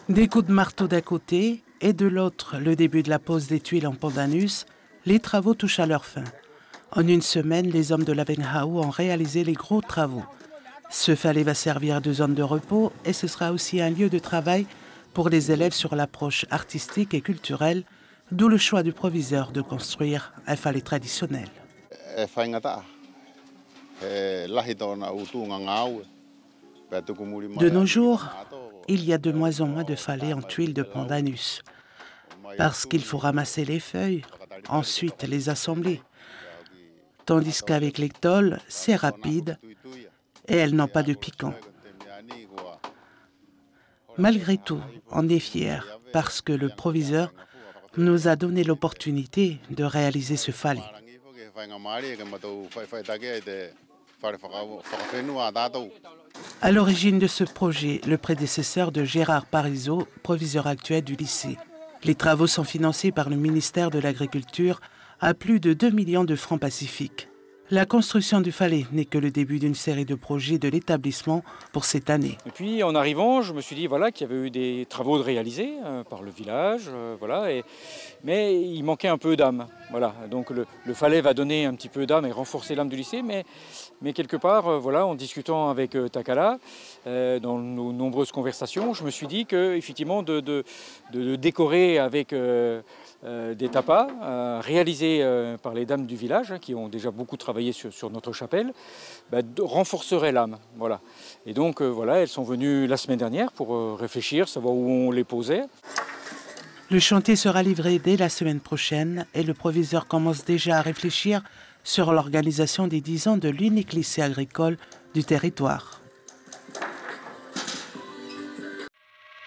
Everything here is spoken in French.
Des coups de marteau d'un côté et de l'autre le début de la pose des tuiles en pandanus, les travaux touchent à leur fin. En une semaine, les hommes de l'Avenghou ont réalisé les gros travaux. Ce falais va servir de zone de repos et ce sera aussi un lieu de travail pour les élèves sur l'approche artistique et culturelle, d'où le choix du proviseur de construire un falais traditionnel. De nos jours, il y a de moins en moins de falais en tuiles de pandanus, parce qu'il faut ramasser les feuilles, ensuite les assembler. Tandis qu'avec les tôles, c'est rapide et elles n'ont pas de piquant. Malgré tout, on est fiers parce que le proviseur nous a donné l'opportunité de réaliser ce falais. À l'origine de ce projet, le prédécesseur de Gérard Parizeau, proviseur actuel du lycée. Les travaux sont financés par le ministère de l'Agriculture à plus de 2 millions de francs pacifiques. La construction du falais n'est que le début d'une série de projets de l'établissement pour cette année. Et puis en arrivant, je me suis dit voilà, qu'il y avait eu des travaux de réaliser par le village, mais il manquait un peu d'âme. Voilà. Donc le falais va donner un petit peu d'âme et renforcer l'âme du lycée, mais quelque part, en discutant avec Takala, dans nos nombreuses conversations, je me suis dit qu'effectivement de décorer avec des tapas réalisés par les dames du village, qui ont déjà beaucoup travaillé sur notre chapelle, renforcerait l'âme. Voilà. Et donc elles sont venues la semaine dernière pour réfléchir, savoir où on les posait. Le chantier sera livré dès la semaine prochaine et le proviseur commence déjà à réfléchir sur l'organisation des 10 ans de l'unique lycée agricole du territoire.